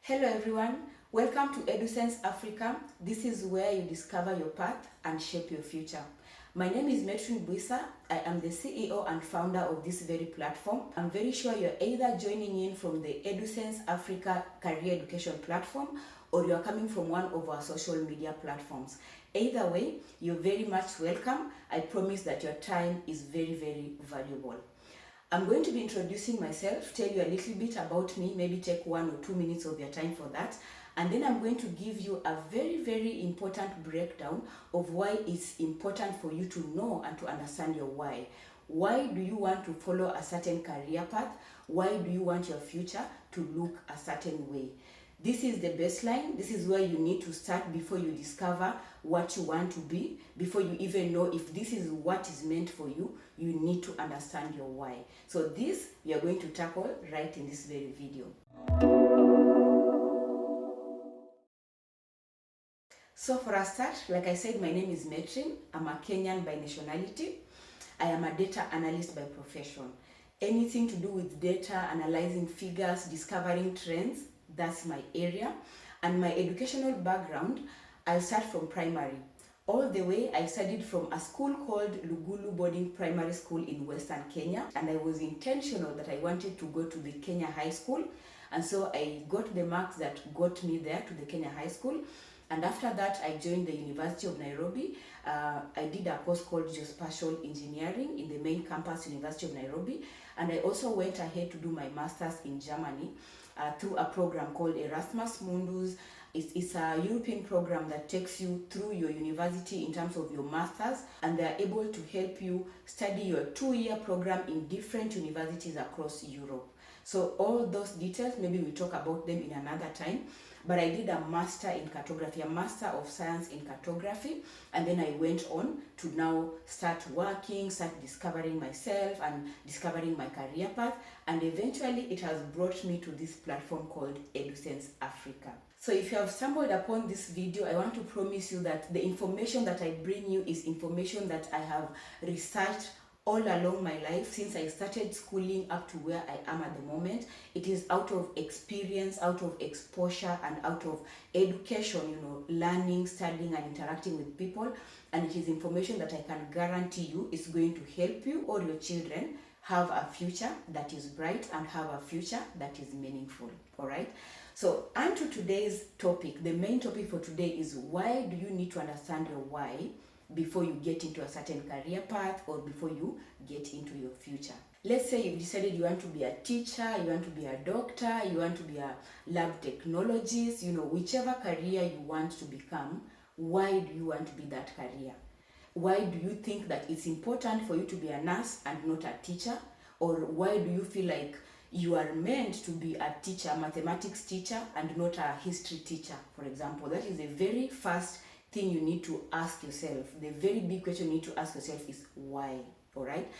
Hello everyone, welcome to EduSens Africa. This is where you discover your path and shape your future. My name is Metrin Buisa. I am the CEO and founder of this very platform. I'm very sure you're either joining in from the EduSens Africa career education platform or you're coming from one of our social media platforms. Either way, you're very much welcome. I promise that your time is very, very valuable. I'm going to be introducing myself, tell you a little bit about me, maybe take 1 or 2 minutes of your time for that. And then I'm going to give you a very, very important breakdown of why it's important for you to know and to understand your why. Why do you want to follow a certain career path? Why do you want your future to look a certain way? This is the baseline. This is where you need to start before you discover what you want to be. Before you even know if this is what is meant for you, you need to understand your why. So this we are going to tackle right in this very video. So for a start, like I said, my name is Metrin. I'm a Kenyan by nationality. I am a data analyst by profession. Anything to do with data, analyzing figures, discovering trends, that's my area. And my educational background, I'll start from primary. All the way, I studied from a school called Lugulu Boarding Primary School in Western Kenya. And I was intentional that I wanted to go to the Kenya High School. And so I got the marks that got me there to the Kenya High School. And after that, I joined the University of Nairobi. I did a course called Geospatial Engineering in the main campus, University of Nairobi. And I also went ahead to do my master's in Germany through a program called Erasmus Mundus. It's a European program that takes you through your university in terms of your master's, and they're able to help you study your 2-year program in different universities across Europe. So all those details, maybe we'll talk about them in another time. But I did a master in cartography, a master of science in cartography, and then I went on to now start working, start discovering myself and discovering my career path, and eventually it has brought me to this platform called EduSens Africa. So if you have stumbled upon this video, I want to promise you that the information that I bring you is information that I have researched all along my life since I started schooling up to where I am at the moment. It is out of experience, out of exposure, and out of education, learning, studying, and interacting with people. And it is information that I can guarantee you is going to help you or your children have a future that is bright and have a future that is meaningful. All right. So, on to today's topic. The main topic for today is why do you need to understand your why before you get into a certain career path or before you get into your future. Let's say you've decided you want to be a teacher, you want to be a doctor, you want to be a lab technologist, whichever career you want to become, why do you want to be that career? Why do you think that it's important for you to be a nurse and not a teacher? Or why do you feel like you are meant to be a teacher, a mathematics teacher, and not a history teacher, for example? That is the very first thing you need to ask yourself. The very big question you need to ask yourself is why. All right?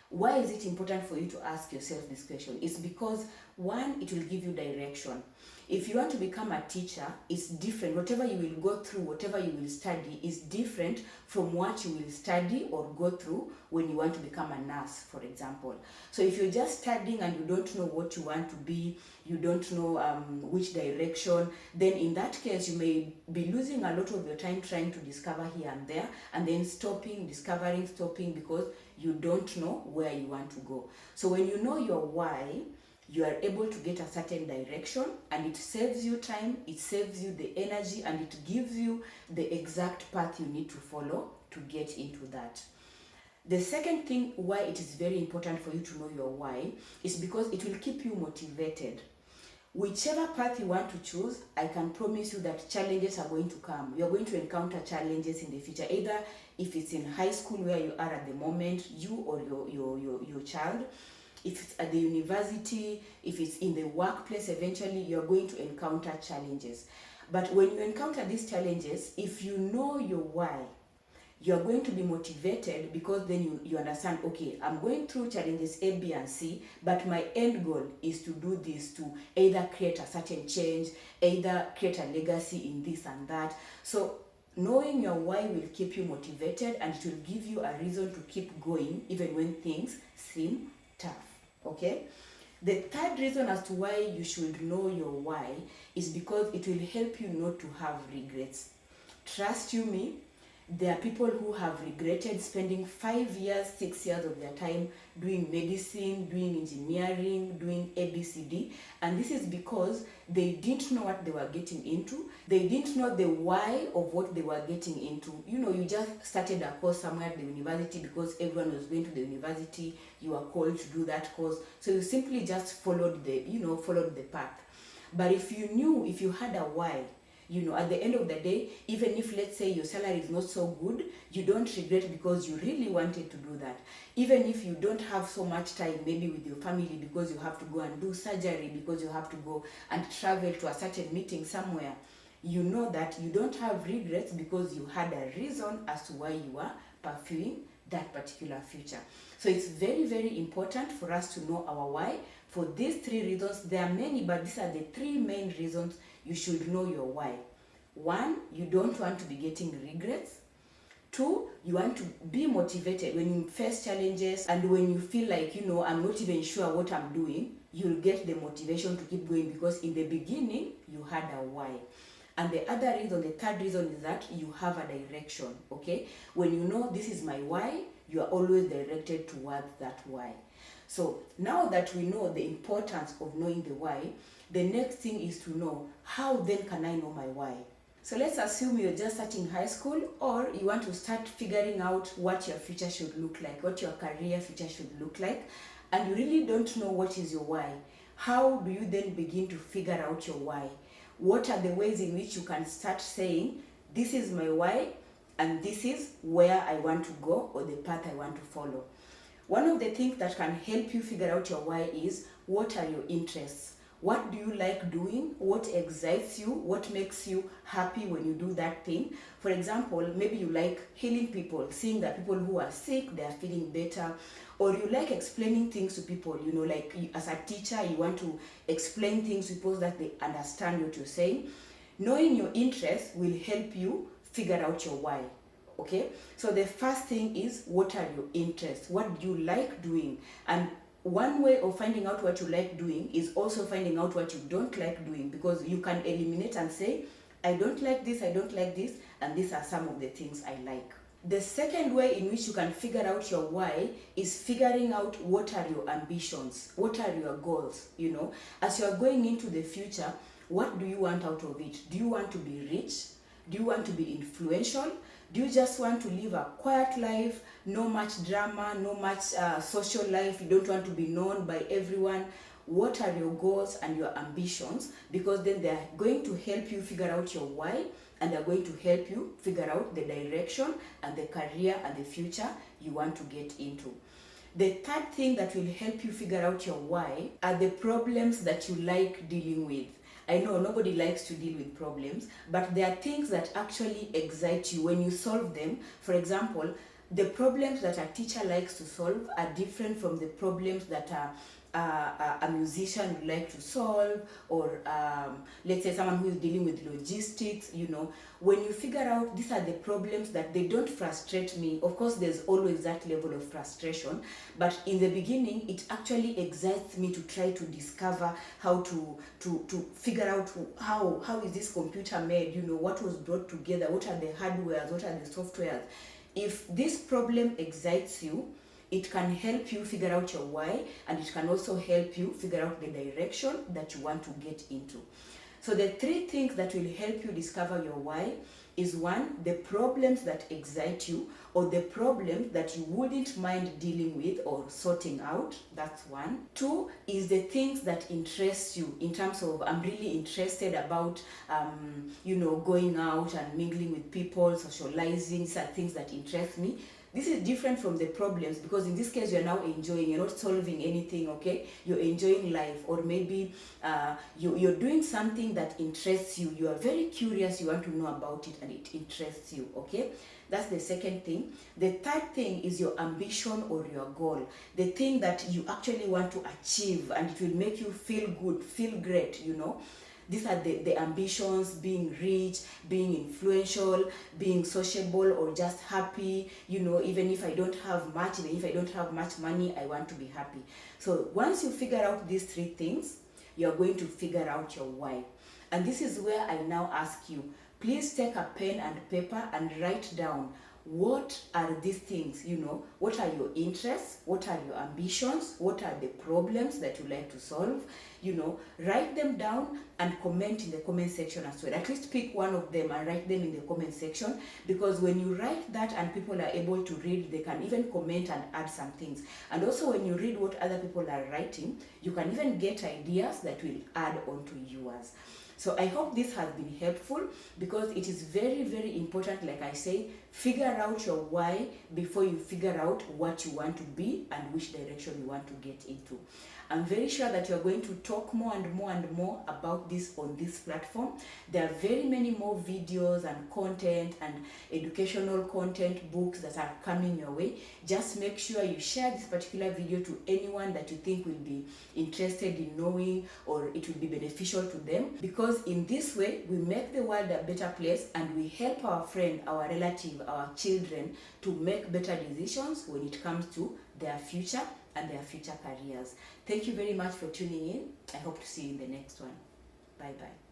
Why is it important for you to ask yourself this question? It's because, one, it will give you direction. If you want to become a teacher, it's different. Whatever you will go through, whatever you will study is different from what you will study or go through when you want to become a nurse, for example. So if you're just studying and you don't know what you want to be, you don't know which direction, then in that case you may be losing a lot of your time trying to discover here and there, and then stopping because you don't know where you want to go. So when you know your why, you are able to get a certain direction, and it saves you time, it saves you the energy, and it gives you the exact path you need to follow to get into that. The second thing why it is very important for you to know your why is because it will keep you motivated. Whichever path you want to choose, I can promise you that challenges are going to come. You're going to encounter challenges in the future, either if it's in high school where you are at the moment, you or your child. If it's at the university, if it's in the workplace, eventually you're going to encounter challenges. But when you encounter these challenges, if you know your why, you're going to be motivated because then you understand, okay, I'm going through challenges A, B, and C, but my end goal is to do this, to either create a certain change, either create a legacy in this and that. So knowing your why will keep you motivated, and it will give you a reason to keep going even when things seem tough. Okay? The third reason as to why you should know your why is because it will help you not to have regrets. Trust you me, there are people who have regretted spending 5 years, 6 years of their time doing medicine, doing engineering, doing ABCD, and this is because they didn't know what they were getting into. They didn't know the why of what they were getting into. You know, you just started a course somewhere at the university because everyone was going to the university, you were called to do that course, so you simply just followed the path. But if you had a why, at the end of the day, even if, let's say, your salary is not so good, you don't regret because you really wanted to do that. Even if you don't have so much time, maybe with your family, because you have to go and do surgery, because you have to go and travel to a certain meeting somewhere, you know that you don't have regrets because you had a reason as to why you are pursuing that particular future. So it's very, very important for us to know our why. For these 3 reasons, there are many, but these are the 3 main reasons you should know your why. 1, you don't want to be getting regrets. 2, you want to be motivated when you face challenges, and when you feel like, I'm not even sure what I'm doing, you'll get the motivation to keep going because in the beginning, you had a why. And the other reason, the third reason, is that you have a direction, okay? When you know this is my why, you are always directed towards that why. So now that we know the importance of knowing the why, the next thing is to know, how then can I know my why? So let's assume you're just starting high school, or you want to start figuring out what your future should look like, what your career future should look like, and you really don't know what is your why. How do you then begin to figure out your why? What are the ways in which you can start saying, this is my why, and this is where I want to go, or the path I want to follow? One of the things that can help you figure out your why is, what are your interests? What do you like doing? What excites you? What makes you happy when you do that thing? For example, maybe you like healing people, seeing that people who are sick, they are feeling better. Or you like explaining things to people, as a teacher, you want to explain things to people that they understand what you're saying. Knowing your interests will help you figure out your why. Okay, so the first thing is, what are your interests? What do you like doing? And one way of finding out what you like doing is also finding out what you don't like doing, because you can eliminate and say, I don't like this, and these are some of the things I like. The second way in which you can figure out your why is figuring out what are your ambitions, what are your goals. As you are going into the future, what do you want out of it? Do you want to be rich? Do you want to be influential? Do you just want to live a quiet life, no much drama, no much social life? You don't want to be known by everyone. What are your goals and your ambitions? Because then they are going to help you figure out your why, and they're going to help you figure out the direction and the career and the future you want to get into. The third thing that will help you figure out your why are the problems that you like dealing with. I know nobody likes to deal with problems, but there are things that actually excite you when you solve them. For example, the problems that a teacher likes to solve are different from the problems that a musician would like to solve, or let's say someone who is dealing with logistics. When you figure out these are the problems that they don't frustrate me, of course there's always that level of frustration, but in the beginning it actually excites me to try to discover how to figure out how is this computer made, what was brought together, what are the hardwares, what are the softwares. If this problem excites you, it can help you figure out your why, and it can also help you figure out the direction that you want to get into. So the 3 things that will help you discover your why is, 1, the problems that excite you, or the problems that you wouldn't mind dealing with or sorting out. That's 1. 2 is the things that interest you, in terms of, I'm really interested about going out and mingling with people, socializing. These are things that interest me. This is different from the problems, because in this case you're now enjoying, you're not solving anything, okay? You're enjoying life, or maybe you're doing something that interests you. You are very curious, you want to know about it, and it interests you, okay? That's the second thing. The third thing is your ambition or your goal, the thing that you actually want to achieve, and it will make you feel good, feel great, These are the ambitions: being rich, being influential, being sociable, or just happy. Even if I don't have much, even if I don't have much money, I want to be happy. So once you figure out these 3 things, you're going to figure out your why. And this is where I now ask you, please take a pen and paper and write down, what are these things? What are your interests? What are your ambitions? What are the problems that you like to solve? Write them down and comment in the comment section as well. At least pick one of them and write them in the comment section, because when you write that and people are able to read, they can even comment and add some things. And also when you read what other people are writing, you can even get ideas that will add on to yours. So I hope this has been helpful, because it is very, very important, like I say, figure out your why before you figure out what you want to be and which direction you want to get into. I'm very sure that you're going to talk more and more and more about this on this platform. There are very many more videos and content and educational content, books that are coming your way. Just make sure you share this particular video to anyone that you think will be interested in knowing, or it will be beneficial to them, because in this way we make the world a better place and we help our friend, our relative, our children to make better decisions when it comes to their future and their future careers. Thank you very much for tuning in. I hope to see you in the next one. Bye bye.